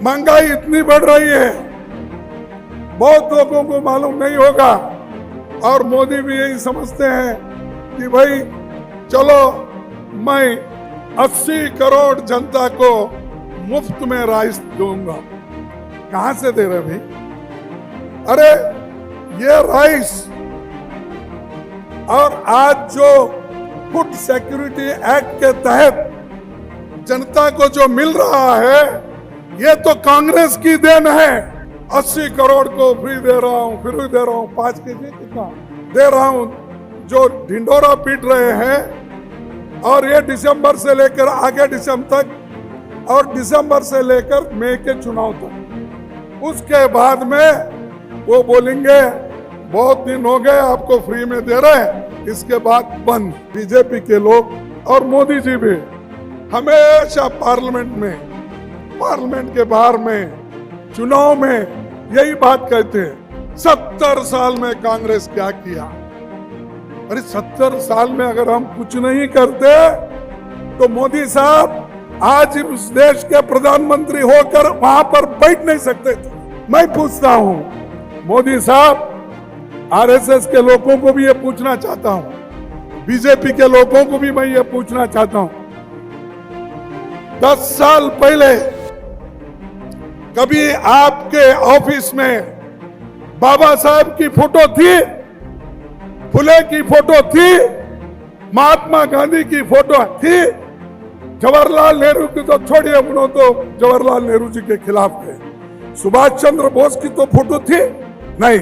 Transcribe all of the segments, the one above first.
महंगाई इतनी बढ़ रही है, बहुत लोगों को मालूम नहीं होगा और मोदी भी यही समझते हैं कि भाई चलो मैं 80 करोड़ जनता को मुफ्त में राइस दूंगा। कहां से दे रहे भाई? अरे ये राइस और आज जो फूड सिक्योरिटी एक्ट के तहत जनता को जो मिल रहा है ये तो कांग्रेस की देन है। 80 करोड़ को फ्री दे रहा हूं, फ्री दे रहा हूं, 5 केजी कितना दे रहा हूं, जो ढिंडोरा पीट रहे हैं। और ये दिसंबर से लेकर आगे दिसंबर तक और दिसंबर से लेकर मई के चुनाव तक, उसके बाद में वो बोलेंगे बहुत दिन हो गए आपको फ्री में दे रहे हैं, इसके बाद बंद। बीजेपी के लोग और मोदी जी भी हमेशा पार्लियामेंट के बाहर में, चुनाव में यही बात कहते हैं 70 साल में कांग्रेस क्या किया। अरे 70 साल में अगर हम कुछ नहीं करते तो मोदी साहब आज उस देश के प्रधानमंत्री होकर वहां पर बैठ नहीं सकते थे। मैं पूछता हूं मोदी साहब, आरएसएस के लोगों को भी ये पूछना चाहता हूं, बीजेपी के लोगों को भी मैं ये पूछना चाहता हूं, 10 साल पहले कभी आपके ऑफिस में बाबा साहब की फोटो थी, फुले की फोटो थी, महात्मा गांधी की फोटो थी? जवाहरलाल नेहरू की तो छोड़िए, उन्होंने तो जवाहरलाल नेहरू जी के खिलाफ थे। सुभाष चंद्र बोस की तो फोटो थी नहीं।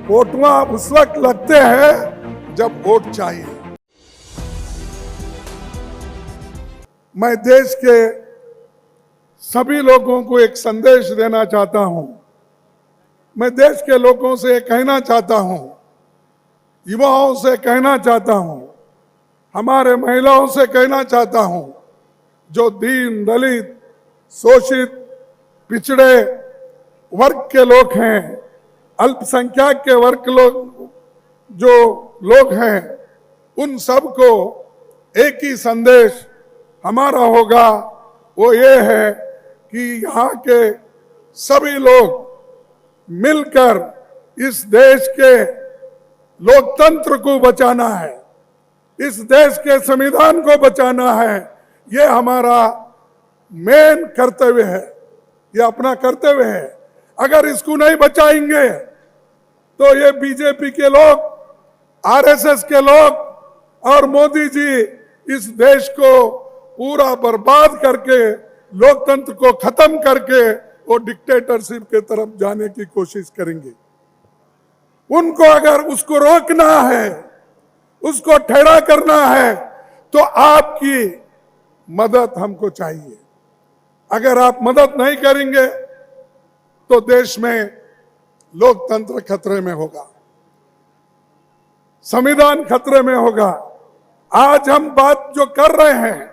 फोटुआ उस वक्त लगते हैं जब वोट चाहिए। मैं देश के सभी लोगों को एक संदेश देना चाहता हूं। मैं देश के लोगों से कहना चाहता हूं, युवाओं से कहना चाहता हूं, हमारे महिलाओं से कहना चाहता हूं, जो दीन दलित शोषित पिछड़े वर्ग के लोग हैं, अल्पसंख्यक के वर्ग जो लोग हैं, उन सबको एक ही संदेश हमारा होगा, वो ये है कि यहाँ के सभी लोग मिलकर इस देश के लोकतंत्र को बचाना है, इस देश के संविधान को बचाना है। ये हमारा मेन कर्तव्य है, ये अपना कर्तव्य है। अगर इसको नहीं बचाएंगे तो ये बीजेपी के लोग, आरएसएस के लोग और मोदी जी इस देश को पूरा बर्बाद करके, लोकतंत्र को खत्म करके वो डिक्टेटरशिप के तरफ जाने की कोशिश करेंगे। उनको अगर उसको रोकना है, उसको ठहरा करना है तो आपकी मदद हमको चाहिए। अगर आप मदद नहीं करेंगे तो देश में लोकतंत्र खतरे में होगा, संविधान खतरे में होगा। आज हम बात जो कर रहे हैं,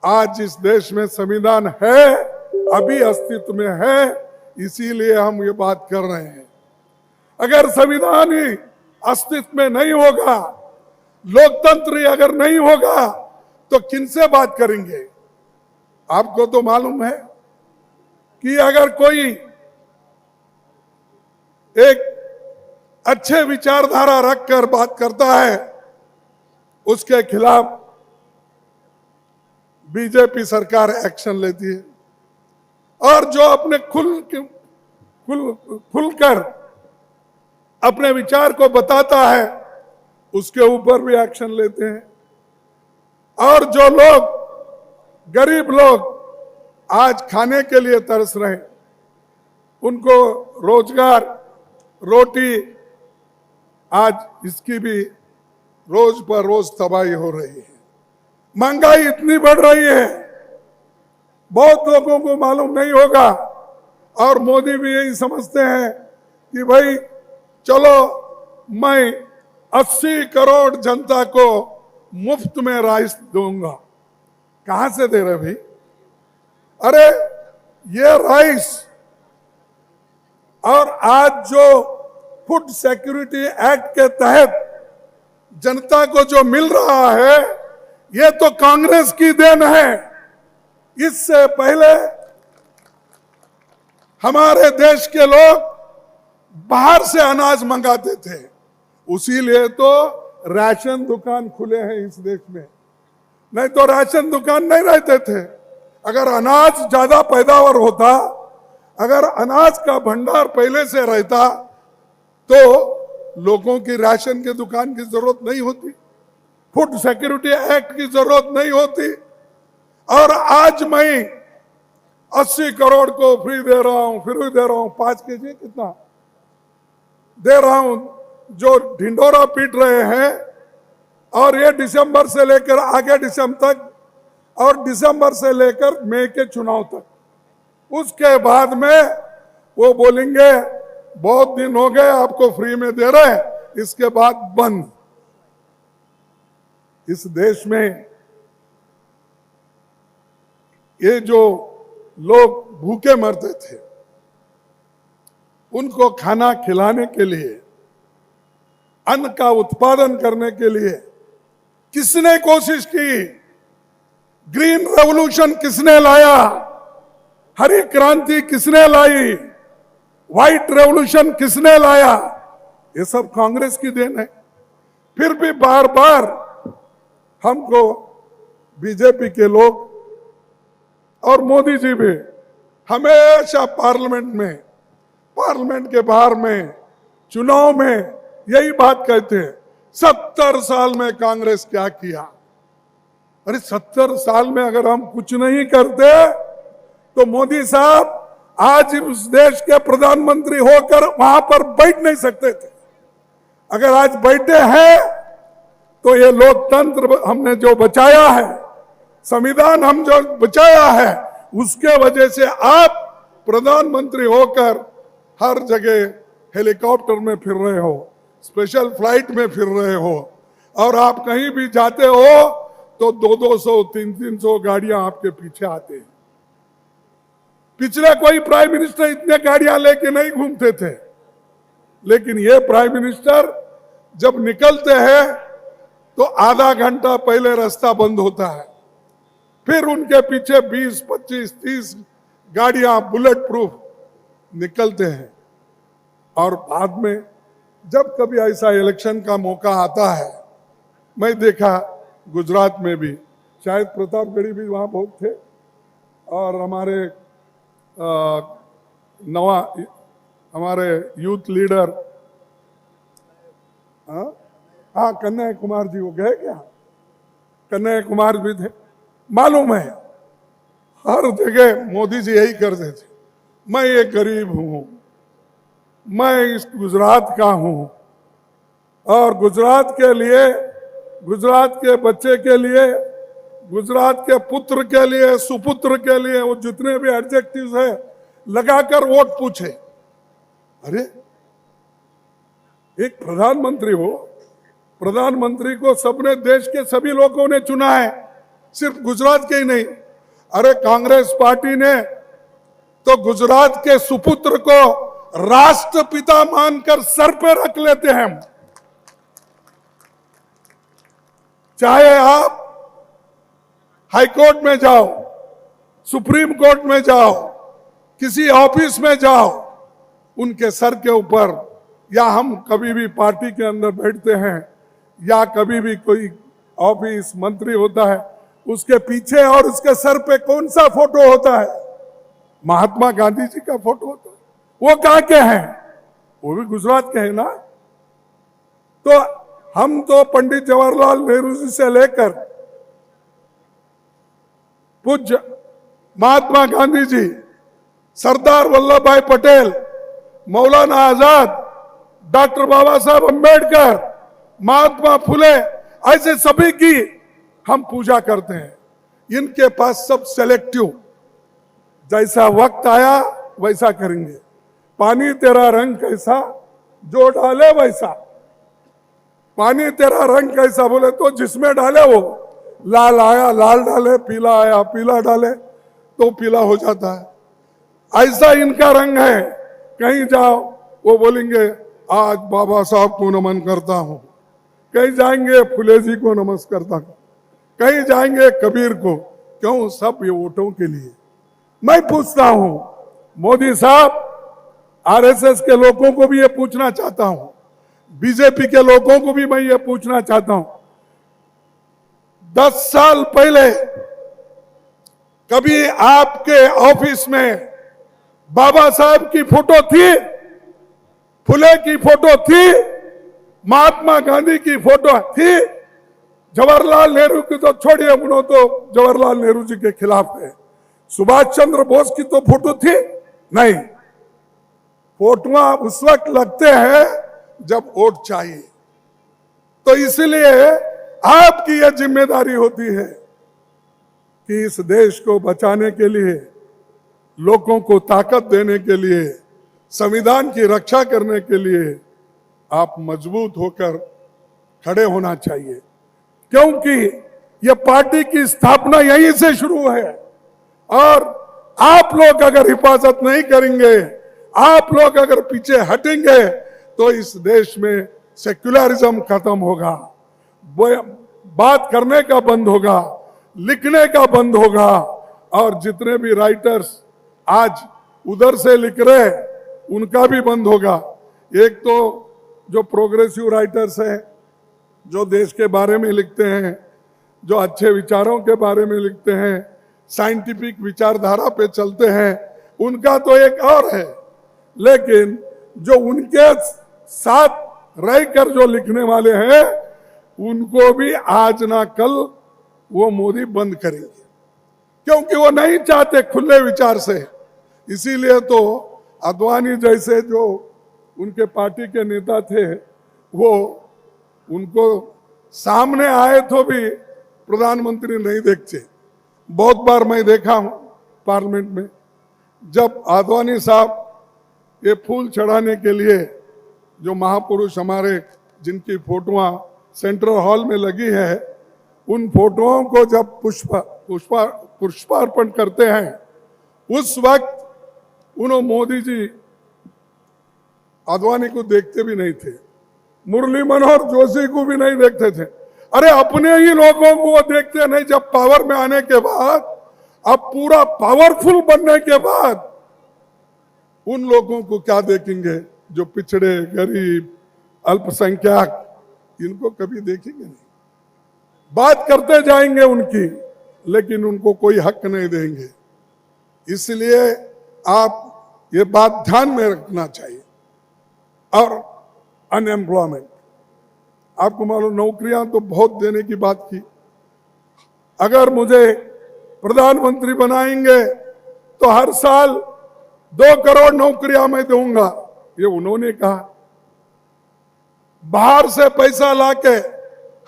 आज इस देश में संविधान है, अभी अस्तित्व में है, इसीलिए हम ये बात कर रहे हैं। अगर संविधान ही अस्तित्व में नहीं होगा, लोकतंत्र ही अगर नहीं होगा तो किनसे बात करेंगे? आपको तो मालूम है कि अगर कोई एक अच्छे विचारधारा रखकर बात करता है, उसके खिलाफ बीजेपी सरकार एक्शन लेती है, और जो अपने खुलकर अपने विचार को बताता है उसके ऊपर भी एक्शन लेते हैं। और जो लोग, गरीब लोग आज खाने के लिए तरस रहे, उनको रोजगार, रोटी, आज इसकी भी रोज पर रोज तबाही हो रही है। महंगाई इतनी बढ़ रही है, बहुत लोगों को मालूम नहीं होगा और मोदी भी यही समझते हैं कि भाई चलो मैं 80 करोड़ जनता को मुफ्त में राइस दूंगा। कहां से दे रहे भाई? अरे ये राइस और आज जो फूड सिक्योरिटी एक्ट के तहत जनता को जो मिल रहा है ये तो कांग्रेस की देन है। इससे पहले हमारे देश के लोग बाहर से अनाज मंगाते थे, उसीलिए तो राशन दुकान खुले हैं इस देश में, नहीं तो राशन दुकान नहीं रहते थे। अगर अनाज ज्यादा पैदावार होता, अगर अनाज का भंडार पहले से रहता, तो लोगों की राशन की दुकान की जरूरत नहीं होती, फूड सिक्योरिटी एक्ट की जरूरत नहीं होती। और आज मैं 80 करोड़ को फ्री दे रहा हूं, फ्री दे रहा हूं, 5 केजी कितना दे रहा हूं, जो ढिंडोरा पीट रहे हैं। और ये दिसंबर से लेकर आगे दिसंबर तक, और दिसंबर से लेकर मई के चुनाव तक, उसके बाद में वो बोलेंगे बहुत दिन हो गए आपको फ्री में दे रहे हैं, इसके बाद बंद। इस देश में ये जो लोग भूखे मरते थे, उनको खाना खिलाने के लिए, अन्न का उत्पादन करने के लिए किसने कोशिश की? ग्रीन रेवोल्यूशन किसने लाया? हरी क्रांति किसने लाई? व्हाइट रेवोल्यूशन किसने लाया? ये सब कांग्रेस की देन है। फिर भी बार बार हमको बीजेपी के लोग और मोदी जी भी हमेशा पार्लियामेंट के बाहर में, चुनाव में यही बात कहते हैं, 70 साल में कांग्रेस क्या किया। अरे 70 साल में अगर हम कुछ नहीं करते तो मोदी साहब आज उस देश के प्रधानमंत्री होकर वहां पर बैठ नहीं सकते थे। अगर आज बैठे हैं तो ये लोकतंत्र हमने जो बचाया है, संविधान हम जो बचाया है, उसके वजह से आप प्रधानमंत्री होकर हर जगह हेलीकॉप्टर में फिर रहे हो, स्पेशल फ्लाइट में फिर रहे हो, और आप कहीं भी जाते हो तो 200 300 गाड़ियां आपके पीछे आते हैं। पिछले कोई प्राइम मिनिस्टर इतने गाड़ियां लेके नहीं घूमते थे, लेकिन ये प्राइम मिनिस्टर जब निकलते हैं तो आधा घंटा पहले रास्ता बंद होता है, फिर उनके पीछे 20, 25, 30 गाड़ियां बुलेट प्रूफ निकलते हैं। और बाद में जब कभी ऐसा इलेक्शन का मौका आता है, मैं देखा गुजरात में भी, शायद प्रतापगढ़ी भी वहां बहुत थे, और हमारे यूथ लीडर हाँ कन्हैया कुमार जी, वो गए क्या? कन्हैया कुमार भी थे। मालूम है हर जगह मोदी जी यही करते थे, मैं एक गरीब हूं, मैं इस गुजरात का हूं, और गुजरात के लिए, गुजरात के बच्चे के लिए, गुजरात के पुत्र के लिए, सुपुत्र के लिए, वो जितने भी एडजेक्टिव्स है लगाकर वोट पूछे। अरे एक प्रधानमंत्री हो, प्रधानमंत्री को सबने, देश के सभी लोगों ने चुना है, सिर्फ गुजरात के ही नहीं। अरे कांग्रेस पार्टी ने तो गुजरात के सुपुत्र को राष्ट्रपिता मानकर सर पे रख लेते हैं। चाहे आप हाईकोर्ट में जाओ, सुप्रीम कोर्ट में जाओ, किसी ऑफिस में जाओ, उनके सर के ऊपर, या हम कभी भी पार्टी के अंदर बैठते हैं, या कभी भी कोई ऑफिस मंत्री होता है, उसके पीछे और उसके सर पे कौन सा फोटो होता है? महात्मा गांधी जी का फोटो होता है। वो कहां के हैं? वो भी गुजरात के हैं ना। तो हम तो पंडित जवाहरलाल नेहरू जी से लेकर पूज्य महात्मा गांधी जी, सरदार वल्लभ भाई पटेल, मौलाना आजाद, डॉक्टर बाबा साहब अंबेडकर, महात्मा फुले, ऐसे सभी की हम पूजा करते हैं। इनके पास सब सेलेक्टिव, जैसा वक्त आया वैसा करेंगे। पानी तेरा रंग कैसा, जो डाले वैसा। पानी तेरा रंग कैसा बोले तो जिसमें डाले वो, लाल आया लाल डाले, पीला आया पीला डाले तो पीला हो जाता है। ऐसा इनका रंग है। कहीं जाओ वो बोलेंगे आज बाबा साहब को नमन करता हूं, कहीं जाएंगे फुले जी को नमस्कार करता हूं, कहीं जाएंगे कबीर को। क्यों? सब ये वोटों के लिए। मैं पूछता हूं, मोदी साहब, आरएसएस के लोगों को भी ये पूछना चाहता हूं, बीजेपी के लोगों को भी मैं ये पूछना चाहता हूं, 10 साल पहले कभी आपके ऑफिस में बाबा साहब की फोटो थी, फुले की फोटो थी, महात्मा गांधी की फोटो थी? जवाहरलाल नेहरू की तो छोड़िए, उन्होंने तो जवाहरलाल नेहरू जी के खिलाफ है। सुभाष चंद्र बोस की तो फोटो थी नहीं। फोटोआं उस वक्त लगते हैं जब वोट चाहिए। तो इसलिए आपकी यह जिम्मेदारी होती है कि इस देश को बचाने के लिए, लोगों को ताकत देने के लिए, संविधान की रक्षा करने के लिए आप मजबूत होकर खड़े होना चाहिए, क्योंकि यह पार्टी की स्थापना यहीं से शुरू है। और आप लोग अगर हिफाजत नहीं करेंगे, आप लोग अगर पीछे हटेंगे, तो इस देश में सेक्युलरिज्म खत्म होगा, बात करने का बंद होगा, लिखने का बंद होगा, और जितने भी राइटर्स आज उधर से लिख रहे उनका भी बंद होगा। एक तो जो प्रोग्रेसिव राइटर्स हैं, जो देश के बारे में लिखते हैं, जो अच्छे विचारों के बारे में लिखते हैं, साइंटिफिक विचारधारा पे चलते हैं, उनका तो एक और है। लेकिन जो उनके साथ रहकर जो लिखने वाले हैं, उनको भी आज ना कल वो मोदी बंद करेंगे, क्योंकि वो नहीं चाहते खुले विचार से। इसीलिए तो आडवाणी जैसे जो उनके पार्टी के नेता थे, वो उनको सामने आए तो भी प्रधानमंत्री नहीं देखते। बहुत बार मैं देखा हूं पार्लियामेंट में, जब आडवाणी साहब ये फूल चढ़ाने के लिए, जो महापुरुष हमारे जिनकी फोटोआं सेंट्रल हॉल में लगी है, उन फोटोओं को जब पुष्पार्पण करते हैं, उस वक्त उन्होंने मोदी जी आडवाणी को देखते भी नहीं थे, मुरली मनोहर जोशी को भी नहीं देखते थे। अरे अपने ही लोगों को वो देखते नहीं। जब पावर में आने के बाद, अब पूरा पावरफुल बनने के बाद, उन लोगों को क्या देखेंगे जो पिछड़े, गरीब, अल्पसंख्यक, इनको कभी देखेंगे नहीं। बात करते जाएंगे उनकी, लेकिन उनको कोई हक नहीं देंगे। इसलिए आप ये बात ध्यान में रखना चाहिए। और अनएम्प्लॉयमेंट, आपको मालूम, नौकरियां तो बहुत देने की बात की। अगर मुझे प्रधानमंत्री बनाएंगे तो हर साल 2 करोड़ नौकरियां मैं दूंगा, ये उन्होंने कहा। बाहर से पैसा लाके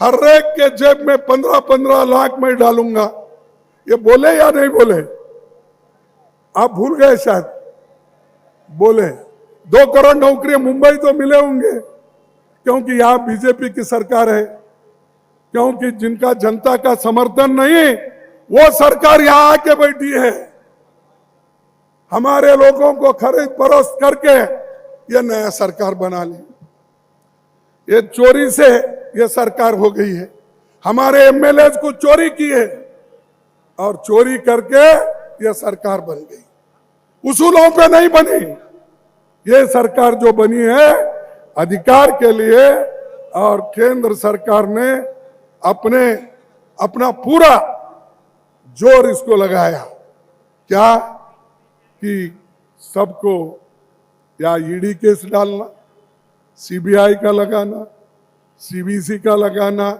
हर एक के जेब में 15-15 लाख मैं डालूंगा, ये बोले या नहीं बोले? आप भूल गए शायद, बोले। 2 करोड़ नौकरियां मुंबई तो मिले होंगे, क्योंकि यहां बीजेपी की सरकार है, क्योंकि जिनका जनता का समर्थन नहीं, वो सरकार यहां आके बैठी है। हमारे लोगों को खरीद फरोख्त करके ये नया सरकार बना ली। ये चोरी से ये सरकार हो गई है। हमारे एमएलए को चोरी की है और चोरी करके ये सरकार बन गई। उसूलों पे नहीं बनी। ये सरकार जो बनी है अधिकार के लिए, और केंद्र सरकार ने अपना पूरा जोर इसको लगाया। क्या कि सबको या ईडी केस डालना, सीबीआई का लगाना, सीबीसी का लगाना,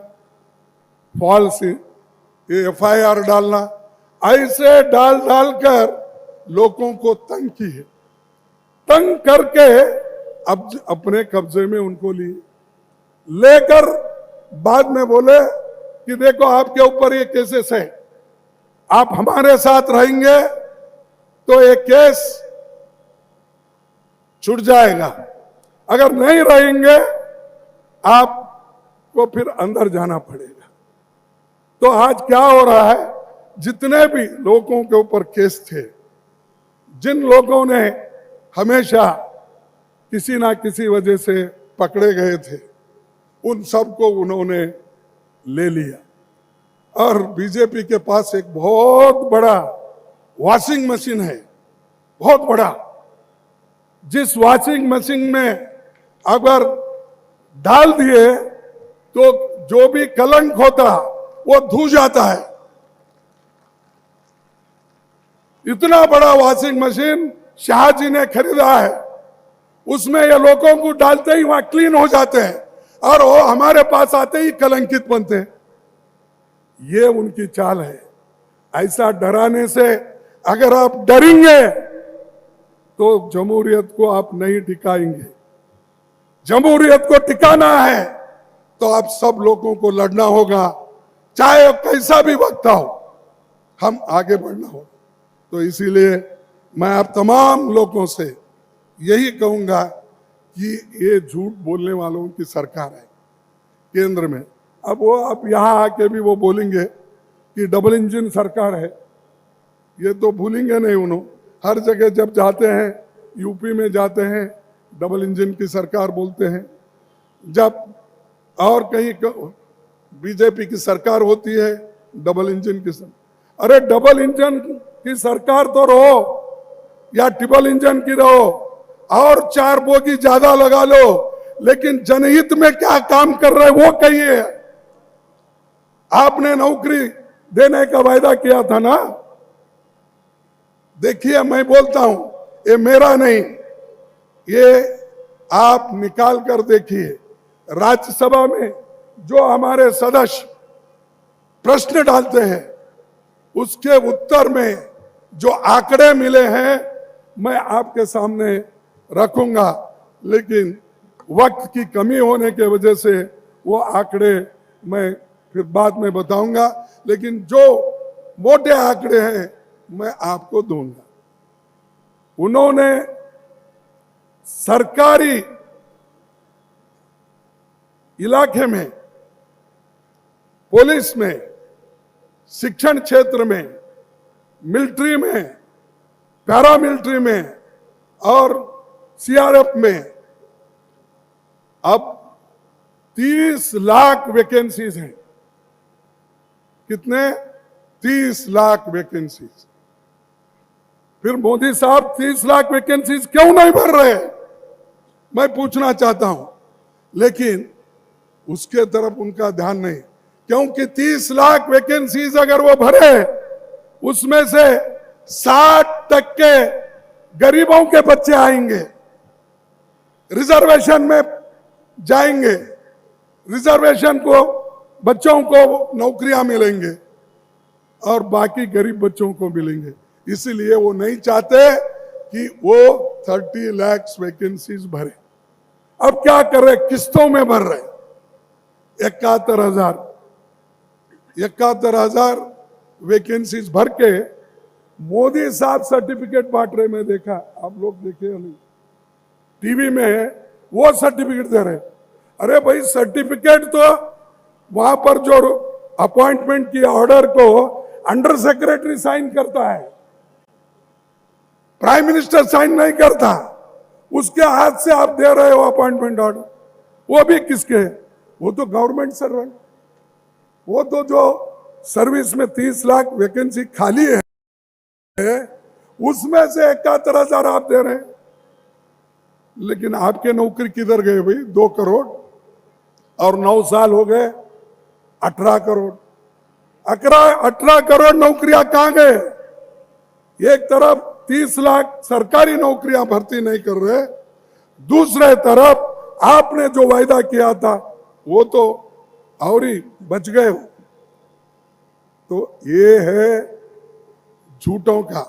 फॉल्स एफआईआर डालना, ऐसे डाल कर लोगों को तंग की है। तंग करके अब अपने कब्जे में उनको लिए, लेकर बाद में बोले कि देखो आपके ऊपर ये केसेस है, आप हमारे साथ रहेंगे तो ये केस छूट जाएगा, अगर नहीं रहेंगे आपको फिर अंदर जाना पड़ेगा। तो आज क्या हो रहा है, जितने भी लोगों के ऊपर केस थे, जिन लोगों ने हमेशा किसी ना किसी वजह से पकड़े गए थे, उन सबको उन्होंने ले लिया। और बीजेपी के पास एक बहुत बड़ा वॉशिंग मशीन है, बहुत बड़ा। जिस वॉशिंग मशीन में अगर डाल दिए तो जो भी कलंक होता वो धो जाता है। इतना बड़ा वॉशिंग मशीन शाहजी ने खरीदा है, उसमें ये लोगों को डालते ही वहां क्लीन हो जाते हैं और वो हमारे पास आते ही कलंकित बनते हैं। ये उनकी चाल है। ऐसा डराने से अगर आप डरेंगे तो जमहूरियत को आप नहीं टिकाएंगे। जमहूरियत को टिकाना है तो आप सब लोगों को लड़ना होगा, चाहे कैसा भी वक्त हो, हम आगे बढ़ना होगा। तो इसीलिए मैं आप तमाम लोगों से यही कहूंगा कि ये झूठ बोलने वालों की सरकार है केंद्र में। अब वो आप यहां आके भी वो बोलेंगे कि डबल इंजन सरकार है, ये तो भूलेंगे नहीं उन्होंने। हर जगह जब जाते हैं, यूपी में जाते हैं डबल इंजन की सरकार बोलते हैं, जब और कहीं बीजेपी की सरकार होती है डबल इंजन की सरकार। अरे डबल इंजन की सरकार तो रहो या ट्रिपल इंजन की रहो और 4 बोगी ज्यादा लगा लो, लेकिन जनहित में क्या काम कर रहे वो कहिए। आपने नौकरी देने का वायदा किया था ना। देखिए मैं बोलता हूं, ये मेरा नहीं, ये आप निकाल कर देखिए। राज्यसभा में जो हमारे सदस्य प्रश्न डालते हैं उसके उत्तर में जो आंकड़े मिले हैं मैं आपके सामने रखूंगा, लेकिन वक्त की कमी होने की वजह से वो आंकड़े मैं फिर बाद में बताऊंगा, लेकिन जो मोटे आंकड़े हैं मैं आपको दूंगा। उन्होंने सरकारी इलाके में, पुलिस में, शिक्षण क्षेत्र में, मिलिट्री में, पैरामिलिट्री में और सीआरएफ में अब 30 लाख वैकेंसीज हैं। कितने? 30 लाख वैकेंसीज। फिर मोदी साहब 30 लाख वैकेंसीज क्यों नहीं भर रहे, मैं पूछना चाहता हूं। लेकिन उसके तरफ उनका ध्यान नहीं, क्योंकि 30 लाख वैकेंसीज अगर वो भरे उसमें से 60% गरीबों के बच्चे आएंगे, रिजर्वेशन में जाएंगे, रिजर्वेशन को बच्चों को नौकरियां मिलेंगे और बाकी गरीब बच्चों को मिलेंगे। इसीलिए वो नहीं चाहते कि वो 30 लाख वैकेंसीज भरे। अब क्या कर रहे? किस्तों में भर रहे। 71,000 वैकेंसीज भर के मोदी साहब सर्टिफिकेट बांट रहे। मैं देखा, आप लोग देखे नहीं, टीवी में है, वो सर्टिफिकेट दे रहे। अरे भाई, सर्टिफिकेट तो वहां पर जो अपॉइंटमेंट की ऑर्डर को अंडर सेक्रेटरी साइन करता है, प्राइम मिनिस्टर साइन नहीं करता। उसके हाथ से आप दे रहे हो अपॉइंटमेंट ऑर्डर, वो भी किसके? वो तो गवर्नमेंट सर्वेंट। वो तो जो सर्विस में 30 लाख वैकेंसी खाली है उसमें से 71,000 आप दे रहे हैं। लेकिन आपके नौकरी किधर गए भाई? 2 करोड़, और 9 साल हो गए 18 करोड़। 18 करोड़ नौकरियां कहां गए? एक तरफ 30 लाख सरकारी नौकरियां भर्ती नहीं कर रहे, दूसरे तरफ आपने जो वायदा किया था वो तो और ही बच गए हो। तो ये है झूठों का